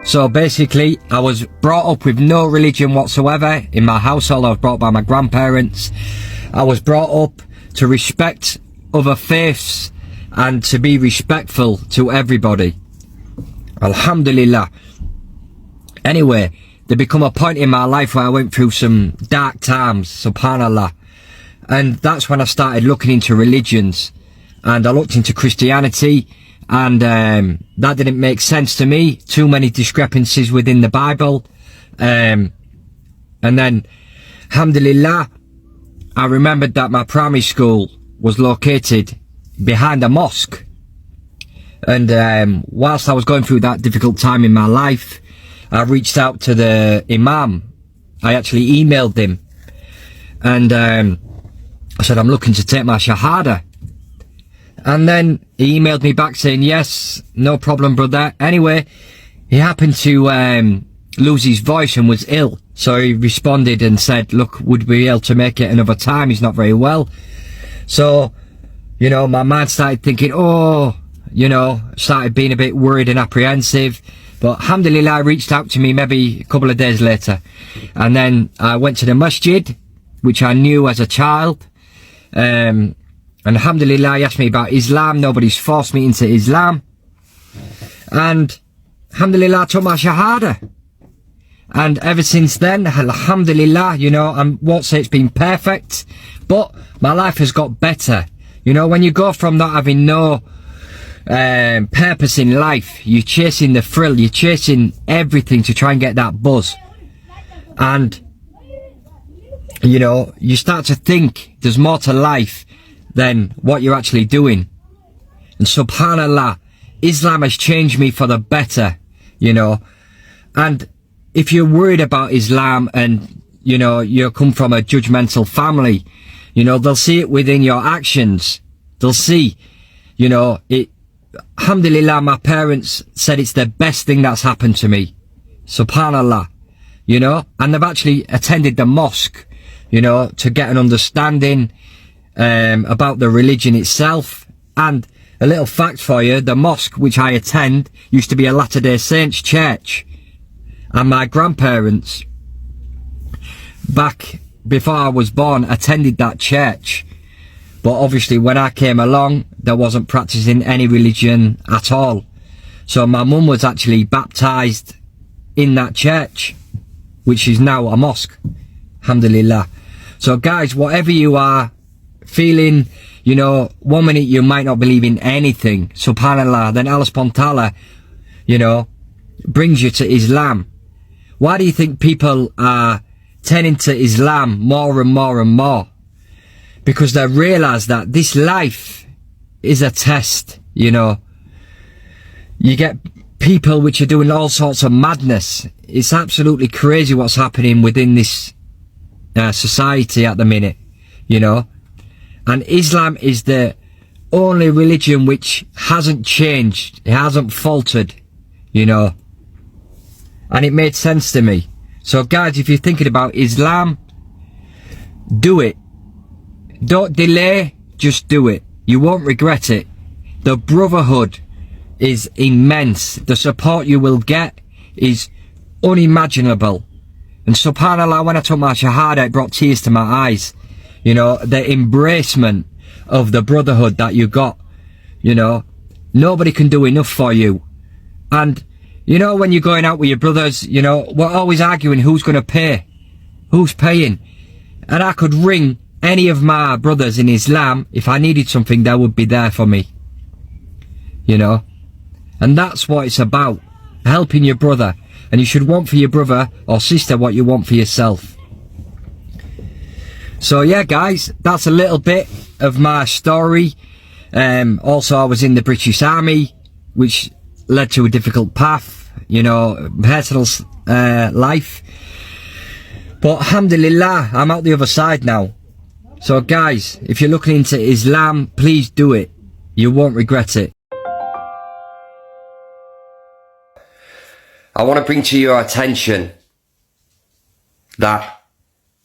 So basically, I was brought up with no religion whatsoever. In my household, I was brought up by my grandparents. I was brought up to respect other faiths and to be respectful to everybody. Alhamdulillah. Anyway, there become a point in my life where I went through some dark times, subhanallah. And that's when I started looking into religions. And I looked into Christianity, and that didn't make sense to me. Too many discrepancies within the Bible. And then, alhamdulillah, I remembered that my primary school was located behind a mosque. And whilst I was going through that difficult time in my life, I reached out to the imam. I actually emailed him. And I said, I'm looking to take my shahada. And then he emailed me back saying, yes, no problem, brother. Anyway, he happened to lose his voice and was ill. So he responded and said, look, would we be able to make it another time? He's not very well. So, you know, my mind started thinking, started being a bit worried and apprehensive. But alhamdulillah, reached out to me maybe a couple of days later. And then I went to the masjid, which I knew as a child. And alhamdulillah, he asked me about Islam. Nobody's forced me into Islam. And alhamdulillah, I took my shahada. And ever since then, alhamdulillah, you know, I won't say it's been perfect, but my life has got better. You know, when you go from not having no purpose in life, you're chasing the thrill, you're chasing everything to try and get that buzz. And, you know, you start to think there's more to life than what you're actually doing. And subhanallah, Islam has changed me for the better, you know. And if you're worried about Islam and, you know, you come from a judgmental family, you know, they'll see it within your actions. They'll see, you know, it. Alhamdulillah, my parents said it's the best thing that's happened to me. Subhanallah, you know, and they've actually attended the mosque, you know, to get an understanding about the religion itself. And a little fact for you, the mosque which I attend used to be a Latter-day Saints church. And my grandparents, back before I was born, attended that church. But obviously when I came along, there wasn't practicing any religion at all. So my mum was actually baptised in that church, which is now a mosque. Alhamdulillah. So guys, whatever you are feeling, you know, 1 minute you might not believe in anything, subhanallah, then Allah subhanahu wa ta'ala, you know, brings you to Islam. Why do you think people are turning to Islam more and more and more? Because they realise that this life is a test, you know. You get people which are doing all sorts of madness. It's absolutely crazy what's happening within this society at the minute, you know. And Islam is the only religion which hasn't changed. It hasn't faltered, you know. And it made sense to me. So guys, if you're thinking about Islam, do it. Don't delay, just do it. You won't regret it. The brotherhood is immense. The support you will get is unimaginable. And subhanallah, when I took my shahada, it brought tears to my eyes. You know, the embracement of the brotherhood that you got. You know, nobody can do enough for you. And, you know, when you're going out with your brothers, you know, we're always arguing who's going to pay. Who's paying? And I could ring any of my brothers in Islam. If I needed something, they would be there for me. You know? And that's what it's about. Helping your brother. And you should want for your brother or sister what you want for yourself. So yeah, guys, that's a little bit of my story. Also, I was in the British Army, which led to a difficult path, you know, personal life. But alhamdulillah, I'm out the other side now. So guys, if you're looking into Islam, please do it. You won't regret it. I want to bring to your attention that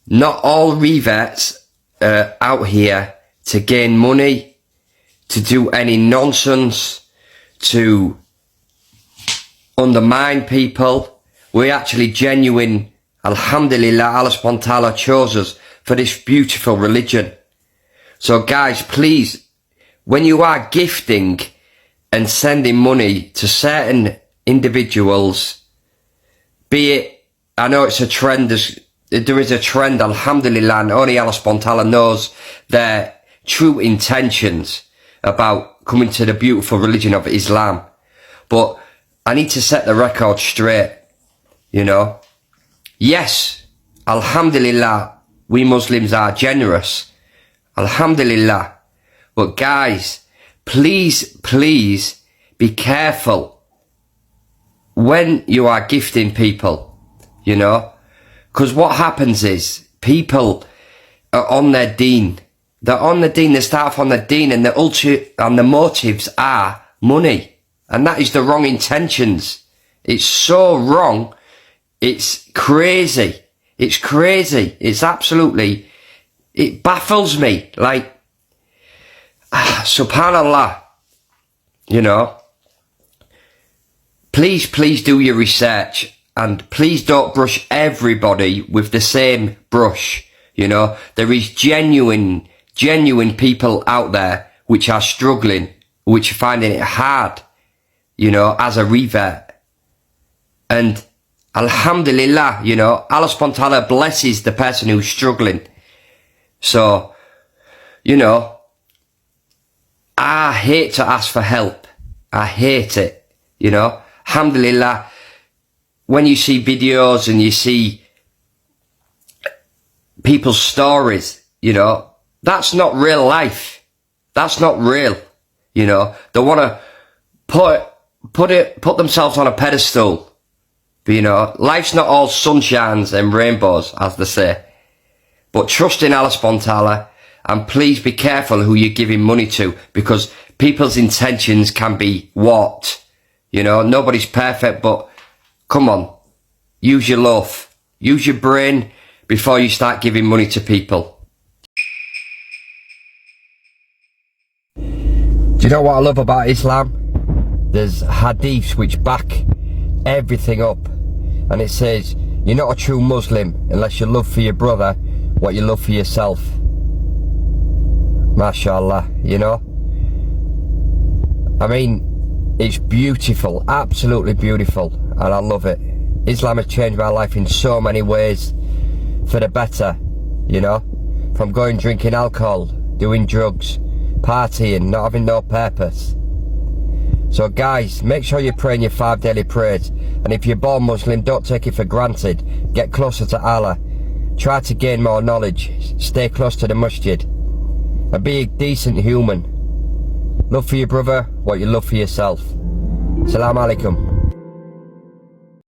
not all reverts are out here to gain money, to do any nonsense, to undermine people. We're actually genuine. Alhamdulillah, Allah subhanahu wa ta'ala chose us for this beautiful religion. So guys, please, when you are gifting and sending money to certain individuals, be it, I know it's a trend, there is a trend, alhamdulillah, and only Allah subhanahu wa ta'ala knows their true intentions about coming to the beautiful religion of Islam. But I need to set the record straight, you know. Yes, alhamdulillah, we Muslims are generous, alhamdulillah. But guys, please be careful when you are gifting people, you know. Because what happens is, people are on their deen. They're on the deen, they start off on the deen, and the motives are money. And that is the wrong intentions. It's so wrong. It's crazy. It's crazy. It's absolutely, it baffles me. Like, subhanallah, you know. Please do your research, and please don't brush everybody with the same brush, you know. There is genuine people out there which are struggling, which are finding it hard, you know, as a revert. And alhamdulillah, you know, Allah subhanahu wa ta'ala blesses the person who's struggling. So, you know, I hate to ask for help. I hate it, you know. Alhamdulillah, when you see videos and you see people's stories, you know, that's not real life. That's not real, you know. They want to put themselves on a pedestal. But, you know, life's not all sunshines and rainbows, as they say. But trust in Allah subhanahu wa ta'ala, and please be careful who you're giving money to, because people's intentions can be warped. You know, nobody's perfect, but come on, use your love, use your brain before you start giving money to people. Do you know what I love about Islam? There's hadiths which back everything up, and it says, you're not a true Muslim unless you love for your brother what you love for yourself. MashaAllah, you know. I mean, it's beautiful, absolutely beautiful, and I love it. Islam has changed my life in so many ways for the better, you know. From going drinking alcohol, doing drugs, partying, not having no purpose. So guys, make sure you're praying your 5 daily prayers, and if you're born Muslim, don't take it for granted. Get closer to Allah. Try to gain more knowledge. Stay close to the masjid. And be a decent human. Love for your brother what you love for yourself. Assalamu alaikum.